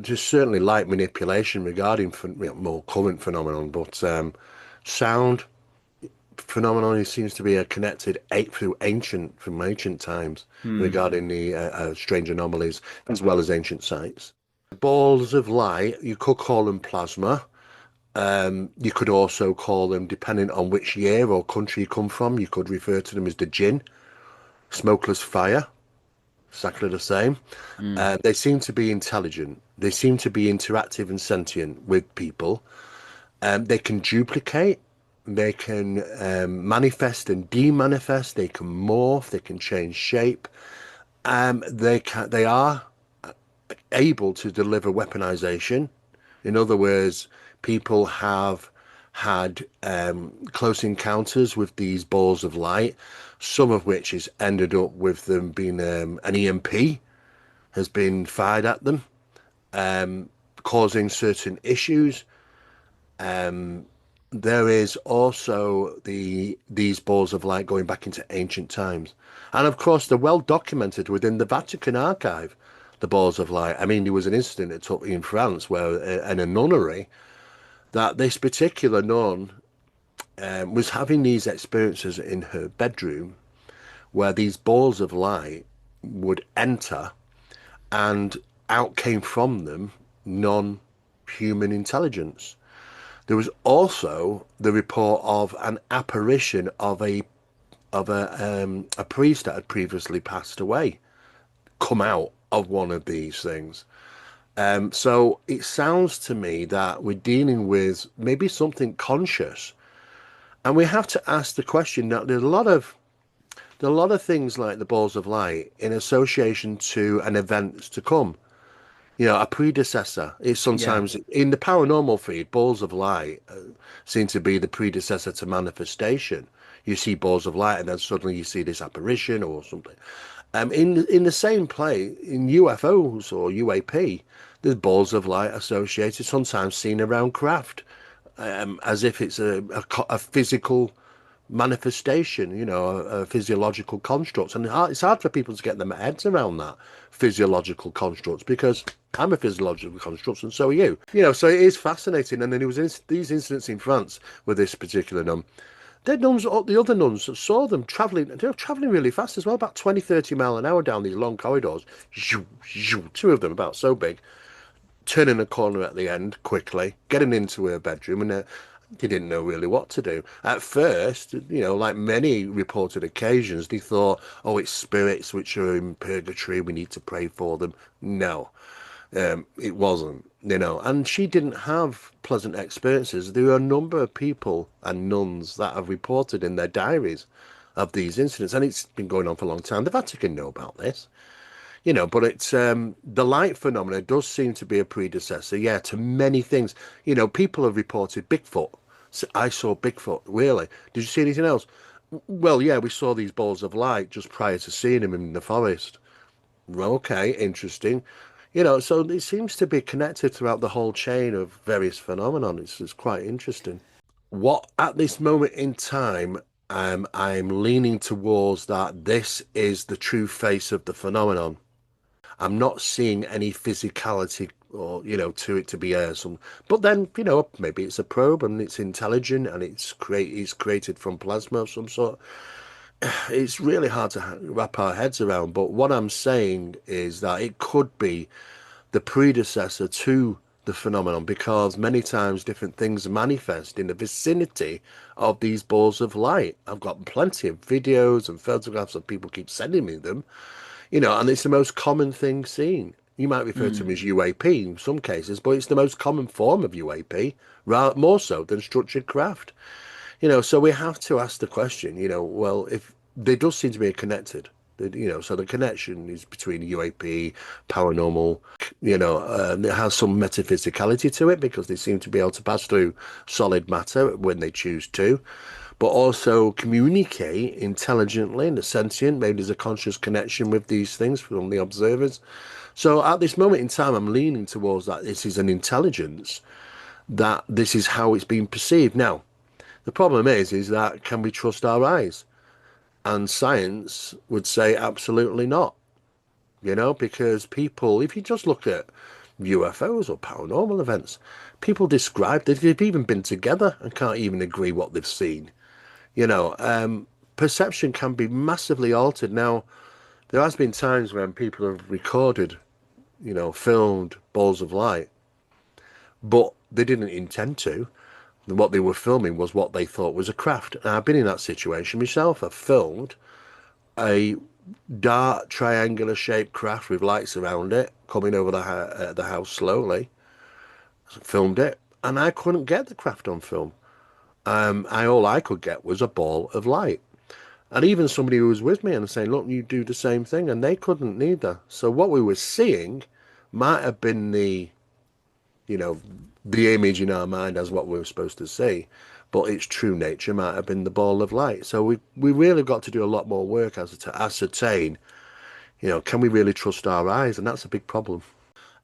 there's certainly light manipulation regarding more current phenomenon, but sound phenomenon seems to be connected through from ancient times Hmm. regarding the strange anomalies as well as ancient sites. Balls of light, you could call them plasma. You could also call them, depending on which year or country you come from, you could refer to them as the jinn, smokeless fire, exactly the same. Hmm. They seem to be intelligent. They seem to be interactive and sentient with people. They can duplicate. They can manifest and demanifest. They can morph. They can change shape. They are able to deliver weaponization. In other words, people have had close encounters with these balls of light, some of which has ended up with them being an EMP has been fired at them, causing certain issues. There is also these balls of light going back into ancient times. And of course, they're well documented within the Vatican archive, the balls of light. I mean, there was an incident that took in France where, in a nunnery, that this particular nun was having these experiences in her bedroom where these balls of light would enter and out came from them non-human intelligence. There was also the report of an apparition of a priest that had previously passed away come out of one of these things. So it sounds to me that we're dealing with maybe something conscious, and we have to ask the question that there are a lot of things like the balls of light in association to an event to come. A predecessor is Yeah. sometimes in the paranormal feed, balls of light seem to be the predecessor to manifestation. You see balls of light, and then suddenly you see this apparition or something. In the same play, in UFOs or UAP, there's balls of light associated, sometimes seen around craft, as if it's a physical manifestation, a physiological construct. And it's hard for people to get their heads around that physiological constructs because I'm a physiological construct and so are you. So it is fascinating. And then there was these incidents in France with this particular nun. Dead nuns, the other nuns saw them traveling. They were traveling really fast as well, about 20, 30 mile an hour down these long corridors. Two of them about so big, turning a corner at the end quickly, getting into her bedroom, and they didn't know really what to do. At first, like many reported occasions, they thought, oh, it's spirits which are in purgatory, we need to pray for them. No, it wasn't, and she didn't have pleasant experiences. There are a number of people and nuns that have reported in their diaries of these incidents, and it's been going on for a long time. The Vatican know about this. But it's the light phenomena does seem to be a predecessor, yeah, to many things. People have reported Bigfoot. So I saw Bigfoot, really. Did you see anything else? Well, yeah, we saw these balls of light just prior to seeing him in the forest. Well, okay, interesting. So it seems to be connected throughout the whole chain of various phenomenon. It's quite interesting. What at this moment in time, I'm leaning towards that this is the true face of the phenomenon. I'm not seeing any physicality or to it to be some. But then maybe it's a probe and it's intelligent and it's created from plasma of some sort. It's really hard to wrap our heads around. But what I'm saying is that it could be the predecessor to the phenomenon because many times different things manifest in the vicinity of these balls of light. I've got plenty of videos and photographs of people keep sending me them, and it's the most common thing seen. You might refer to them Hmm. as UAP in some cases, but it's the most common form of UAP, rather more so than structured craft. So we have to ask the question, well, if they does seem to be connected, so the connection is between UAP, paranormal, it has some metaphysicality to it because they seem to be able to pass through solid matter when they choose to, but also communicate intelligently and the sentient. Maybe there's a conscious connection with these things from the observers. So at this moment in time, I'm leaning towards that this is an intelligence, that this is how it's being perceived. Now, the problem is that can we trust our eyes? And science would say absolutely not, because people, if you just look at UFOs or paranormal events. People describe they've even been together and can't even agree what they've seen. You know, perception can be massively altered. Now, there has been times when people have recorded, filmed balls of light, but they didn't intend to. What they were filming was what they thought was a craft. And I've been in that situation myself. I've filmed a dark triangular shaped craft with lights around it coming over the house slowly. Filmed it, and I couldn't get the craft on film. All I could get was a ball of light. And even somebody who was with me and saying, look, you do the same thing, and they couldn't neither. So what we were seeing might have been you know, the image in our mind as what we were supposed to see, but its true nature might have been the ball of light. So we really got to do a lot more work as to ascertain, can we really trust our eyes? And that's a big problem.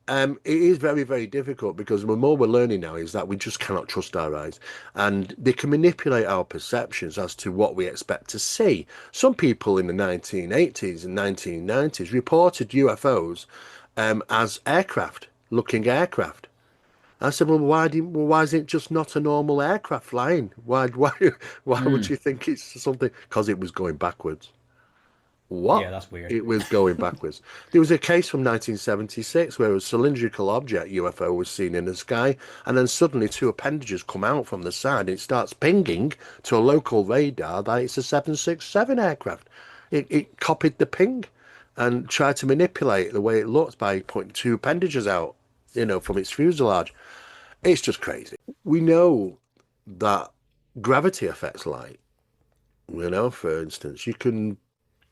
It is very, very difficult because the more we're learning now is that we just cannot trust our eyes, and they can manipulate our perceptions as to what we expect to see. Some people in the 1980s and 1990s reported UFOs as looking aircraft. I said, well, why is it just not a normal aircraft flying? Why would you think it's something? Because it was going backwards. What? Yeah, that's weird. It was going backwards. There was a case from 1976 where a cylindrical object UFO was seen in the sky, and then suddenly two appendages come out from the side, and it starts pinging to a local radar that it's a 767 aircraft. It copied the ping and tried to manipulate the way it looked by putting two appendages out, from its fuselage. It's just crazy. We know that gravity affects light. For instance, you can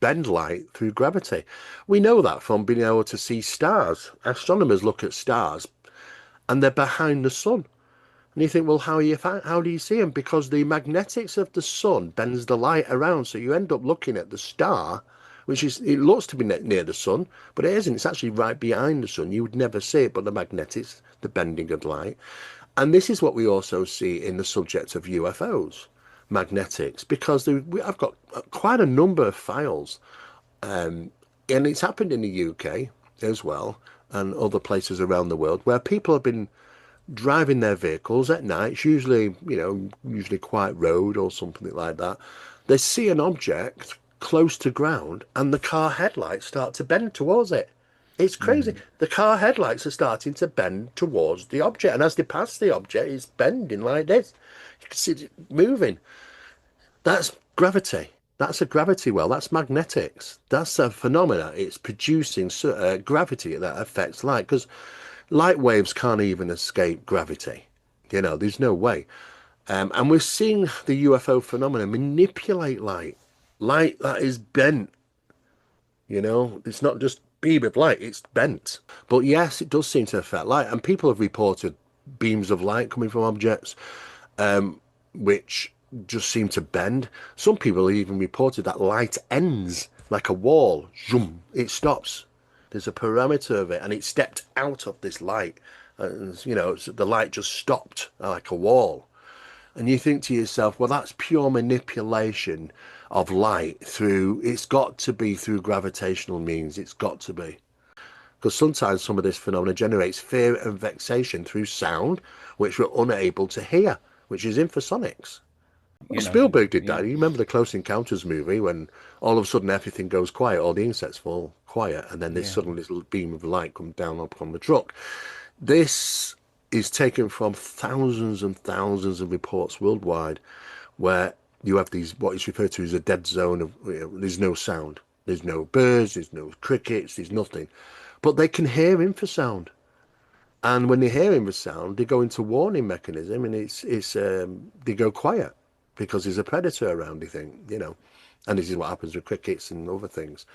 bend light through gravity. We know that from being able to see stars. Astronomers look at stars and they're behind the sun. And you think, well, how do you see them? Because the magnetics of the sun bends the light around, so you end up looking at the star, it looks to be near the sun, but it isn't. It's actually right behind the sun. You would never see it, but the magnetics, the bending of light. And this is what we also see in the subject of UFOs, magnetics, because I've got quite a number of files, and it's happened in the UK as well, and other places around the world, where people have been driving their vehicles at night. It's usually quiet road or something like that. They see an object close to ground, and the car headlights start to bend towards it. It's crazy. The car headlights are starting to bend towards the object, and as they pass the object, it's bending like this. You can see it moving. That's gravity. That's a gravity well. That's magnetics. That's a phenomena. It's producing gravity that affects light, because light waves can't even escape gravity. There's no way. And we're seeing the UFO phenomena manipulate light that is bent. It's not just beam of light, it's bent. But yes, it does seem to affect light, and people have reported beams of light coming from objects which just seem to bend. Some people even reported that light ends like a wall. Zoom, it stops. There's a parameter of it, and it stepped out of this light, and the light just stopped like a wall. And you think to yourself, well, that's pure manipulation of light it's got to be through gravitational means. It's got to be. Because sometimes some of this phenomena generates fear and vexation through sound, which we're unable to hear, which is infrasonics. Well, You know, Spielberg did yeah, that. You remember the Close Encounters movie when all of a sudden everything goes quiet, all the insects fall quiet, and then this yeah. sudden little beam of light comes down upon the truck. This is taken from thousands and thousands of reports worldwide where you have these, what is referred to as a dead zone of, there's no sound. There's no birds, there's no crickets, there's nothing. But they can hear infrasound. And when they hear infrasound, they go into warning mechanism, and they go quiet because there's a predator around, they think. And this is what happens with crickets and other things.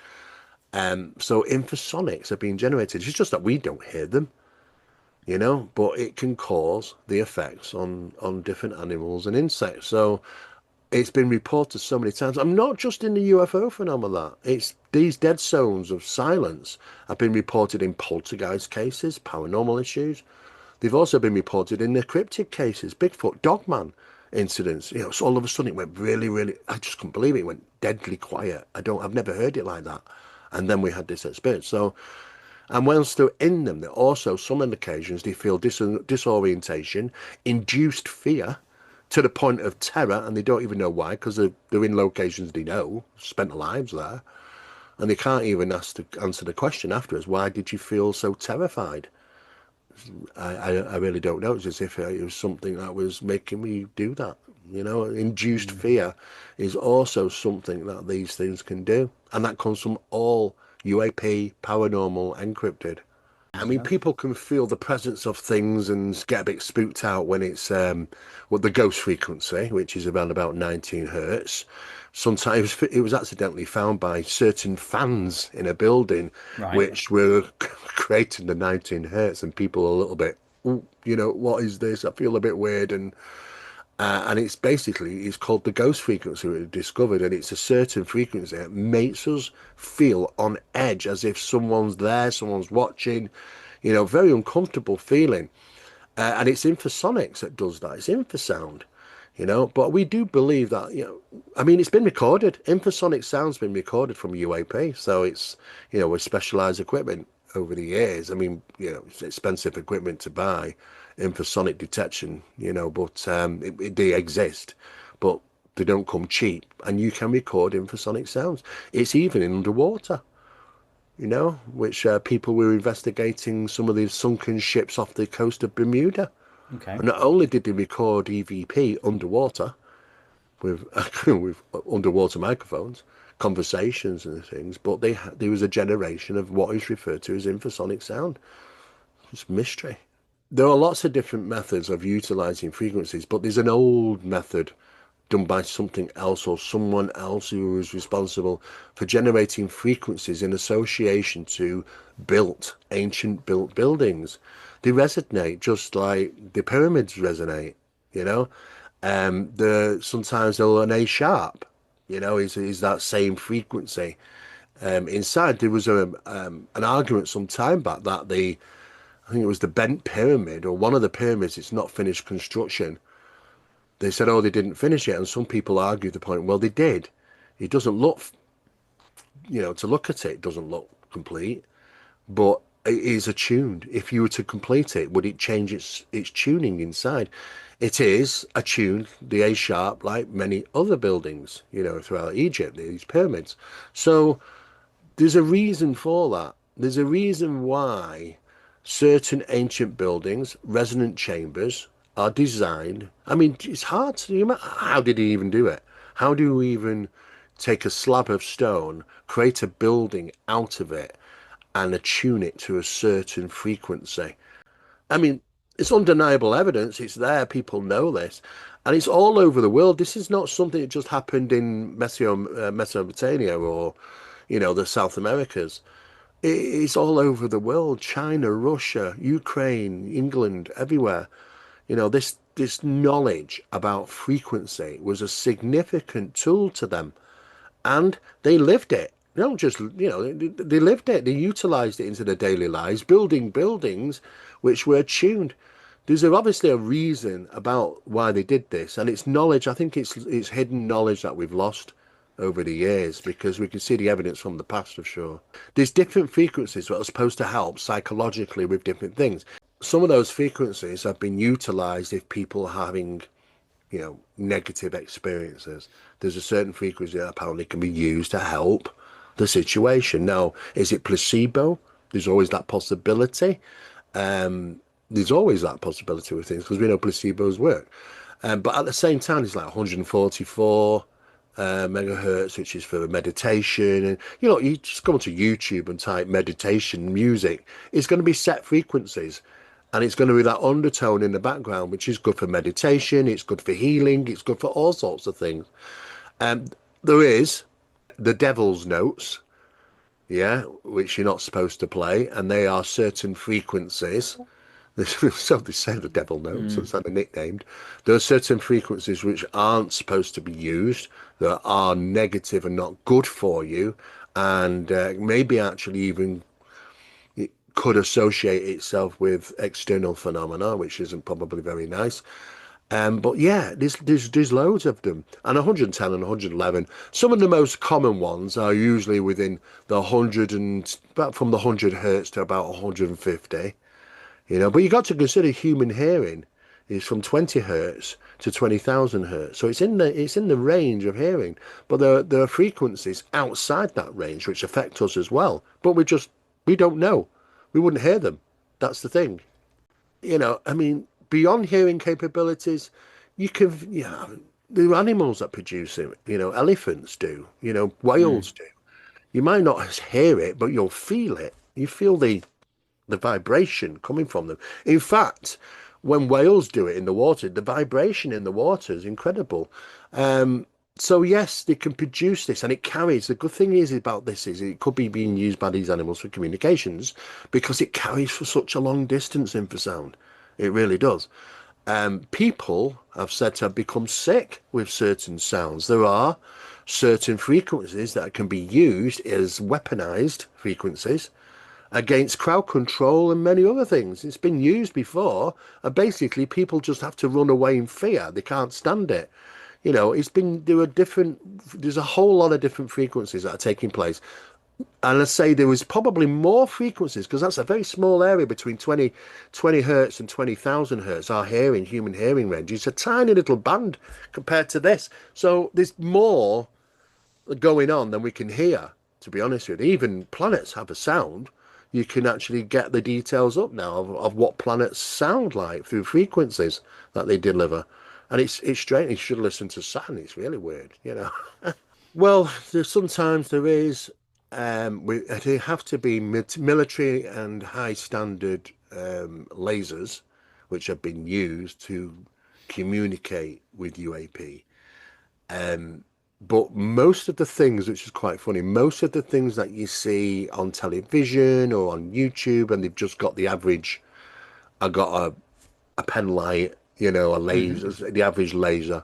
So infrasonics are being generated. It's just that we don't hear them, but it can cause the effects on different animals and insects. So it's been reported so many times. I'm not just in the UFO phenomena. It's these dead zones of silence have been reported in poltergeist cases, paranormal issues. They've also been reported in the cryptid cases, Bigfoot, Dogman incidents. So all of a sudden it went really, really, I just couldn't believe it. It went deadly quiet. I've never heard it like that. And then we had this experience. So And whilst they're in them, they also, some occasions, they feel disorientation, induced fear, to the point of terror, and they don't even know why, because they're in locations they know, spent their lives there, and they can't even answer the question afterwards, why did you feel so terrified? I really don't know. It's as if it was something that was making me do that. Induced fear is also something that these things can do. And that comes from all UAP, paranormal, encrypted. I mean, Yeah. people can feel the presence of things and get a bit spooked out when it's the ghost frequency, which is around about 19 hertz. Sometimes it was accidentally found by certain fans in a building, Right. which were creating the 19 hertz, and people are a little bit, "Ooh, what is this? I feel a bit weird," and it's called the ghost frequency we discovered, and it's a certain frequency that makes us feel on edge, as if someone's there, someone's watching, very uncomfortable feeling. And it's infrasonics that does that. It's infrasound, but we do believe that, I mean, it's been recorded. Infrasonic sound's been recorded from UAP, so it's, with specialized equipment over the years. I mean, it's expensive equipment to buy, infrasonic detection, but they exist, but they don't come cheap, and you can record infrasonic sounds. It's even in underwater, which people were investigating some of these sunken ships off the coast of Bermuda. Okay. And not only did they record EVP underwater with with underwater microphones, conversations and things, but there was a generation of what is referred to as infrasonic sound. It's mystery. There are lots of different methods of utilizing frequencies, but there's an old method done by something else or someone else who was responsible for generating frequencies in association to ancient built buildings. They resonate just like the pyramids resonate, you know. Sometimes they'll an A sharp, is that same frequency. Inside there was an argument some time back that I think it was the bent pyramid or one of the pyramids. It's not finished construction. They said, oh, they didn't finish it, and some people argued the point. Well, they did. It doesn't look, to look at it, it doesn't look complete, but it is attuned. If you were to complete it, would it change its tuning inside? It is attuned, the A sharp, like many other buildings, throughout Egypt, these pyramids. So there's a reason for that. There's a reason why certain ancient buildings, resonant chambers, are designed. I mean, it's hard to. How did he even do it? How do we even take a slab of stone, create a building out of it, and attune it to a certain frequency? I mean, it's undeniable evidence. It's there. People know this. And it's all over the world. This is not something that just happened in Mesopotamia or, the South Americas. It's all over the world. China, Russia, Ukraine, England, everywhere. This knowledge about frequency was a significant tool to them, and they lived it. They don't just, they lived it. They utilized it into their daily lives, building buildings which were tuned. There's obviously a reason about why they did this, and it's knowledge. I think it's hidden knowledge that we've lost over the years because we can see the evidence from the past, for sure. There's different frequencies that are supposed to help psychologically with different things. Some of those frequencies have been utilized if people are having, negative experiences. There's a certain frequency that apparently can be used to help the situation. Now, is it placebo? There's always that possibility. There's always that possibility with things because we know placebos work. But at the same time, it's like 144 megahertz, which is for meditation. And you just go onto YouTube and type meditation music. It's going to be set frequencies, and it's going to be that undertone in the background, which is good for meditation. It's good for healing. It's good for all sorts of things. There is the devil's notes, yeah, which you're not supposed to play, and they are certain frequencies. So they say the devil notes, so it's like nicknamed. There are certain frequencies which aren't supposed to be used, that are negative and not good for you, and maybe actually even it could associate itself with external phenomena, which isn't probably very nice. But yeah, there's loads of them, and 110 and 111. Some of the most common ones are usually within the 100 and about from the 100 hertz to about 150. But you got to consider human hearing is from 20 hertz to 20,000 hertz, so it's in the range of hearing. But there are frequencies outside that range which affect us as well. But we don't know. We wouldn't hear them. That's the thing. I mean, beyond hearing capabilities, you can, there are animals that produce it. Elephants do, Mm. whales do. You might not hear it, but you'll feel it. You feel the vibration coming from them. In fact, when whales do it in the water, the vibration in the water is incredible. Um, so yes, they can produce this, and it carries. The good thing is about this is it could be being used by these animals for communications because it carries for such a long distance infrasound. It really does. People have said to have become sick with certain sounds. There are certain frequencies that can be used as weaponized frequencies against crowd control and many other things. It's been used before, and basically people just have to run away in fear. They can't stand it. There's a whole lot of different frequencies that are taking place. And I say there was probably more frequencies because that's a very small area between 20 hertz and 20,000 hertz. Our human hearing range is a tiny little band compared to this. So there's more going on than we can hear, to be honest with you. Even planets have a sound. You can actually get the details up now of what planets sound like through frequencies that they deliver. And it's strange. You should listen to Saturn. It's really weird. Well, sometimes there is. They have to be military and high standard lasers, which have been used to communicate with UAP. Um, but most of the things, which is quite funny, most of the things that you see on television or on YouTube, and they've just got the average, I got a pen light, a Hmm. laser, the average laser.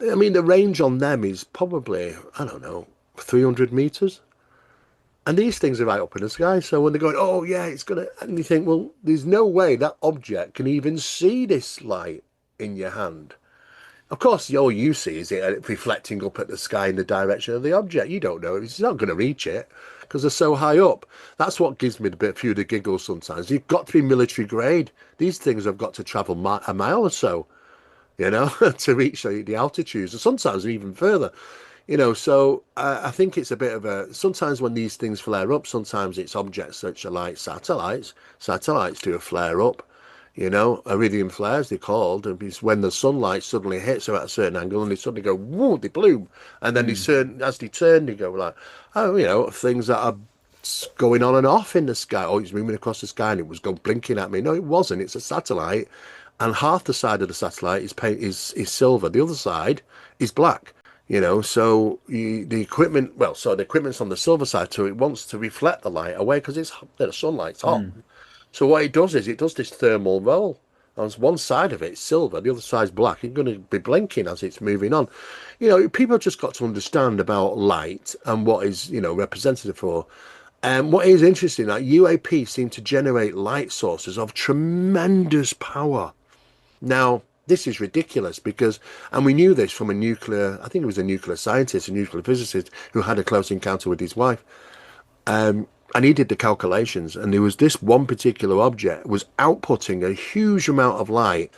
I mean, the range on them is probably, I don't know, 300 meters. And these things are right up in the sky. So when they're going, oh, yeah, it's going to, and you think, well, there's no way that object can even see this light in your hand. Of course, all you see is it reflecting up at the sky in the direction of the object. You don't know. It's not going to reach it because they're so high up. That's what gives me a few of the giggles sometimes. You've got to be military grade. These things have got to travel a mile or so, to reach the altitudes, and sometimes even further. So I think it's a bit of a. Sometimes when these things flare up, sometimes it's objects such as like satellites. Satellites do a flare up. Iridium flares they're called, and it's when the sunlight suddenly hits them at a certain angle, and they suddenly go, whoa, they bloom, and then Mm. as they turn, they go like, oh, things that are going on and off in the sky. Oh, it's moving across the sky, and it was going blinking at me. No, it wasn't. It's a satellite, and half the side of the satellite is silver. The other side is black. The equipment, well, so the equipment's on the silver side, so it wants to reflect the light away because the sunlight's hot. Mm. So what it does is it does this thermal roll. On one side of it, it's silver, the other side's black. You're going to be blinking as it's moving on. People have just got to understand about light and what is, representative for. And what is interesting, that UAP seem to generate light sources of tremendous power. Now, this is ridiculous because, and we knew this from I think it was a nuclear scientist, a nuclear physicist who had a close encounter with his wife. And he did the calculations, and there was this one particular object was outputting a huge amount of light,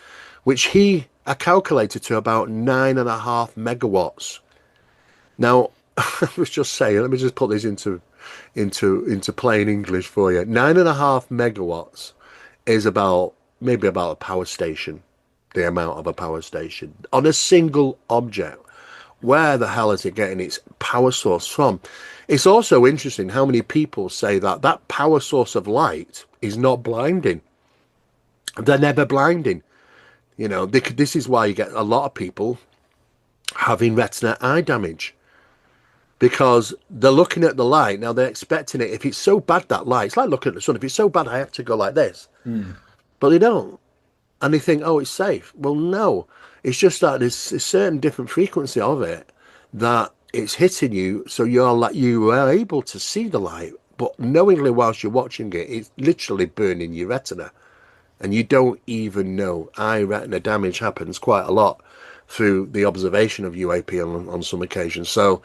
which he calculated to about 9.5 megawatts. Now, I was just saying, let me just put this into plain English for you. 9.5 megawatts is maybe about a power station, the amount of a power station on a single object. Where the hell is it getting its power source from? It's also interesting how many people say that that power source of light is not blinding. They're never blinding. This is why you get a lot of people having retina eye damage because they're looking at the light. Now they're expecting it. If it's so bad, that light, it's like looking at the sun. If it's so bad, I have to go like this. Mm. But they don't. And they think, oh, it's safe. Well, no. It's just that there's a certain different frequency of it that it's hitting you, so you are able to see the light, but knowingly whilst you're watching it, it's literally burning your retina. and you don't even know. Eye retina damage happens quite a lot through the observation of UAP on some occasions. So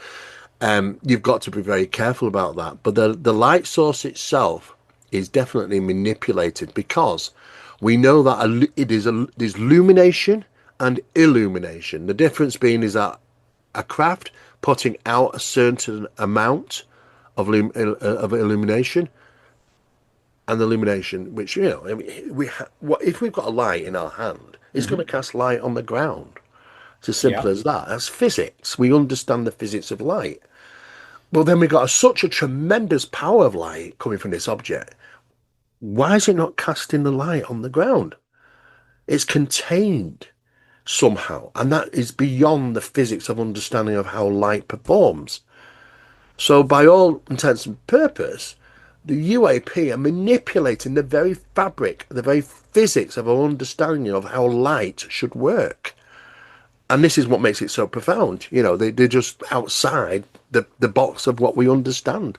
you've got to be very careful about that. But the light source itself is definitely manipulated, because we know that there's illumination and illumination. The difference being is that a craft putting out a certain amount of illumination, and the illumination, which, I mean, what if we've got a light in our hand, it's going to cast light on the ground. It's as Yeah. simple as that. That's physics. We understand the physics of light. But then we got such a tremendous power of light coming from this object. Why is it not casting the light on the ground? It's contained somehow, and that is beyond the physics of understanding of how light performs. So, by all intents and purpose, the UAP are manipulating the very fabric, the very physics of our understanding of how light should work. And this is what makes it so profound. They're just outside the box of what we understand.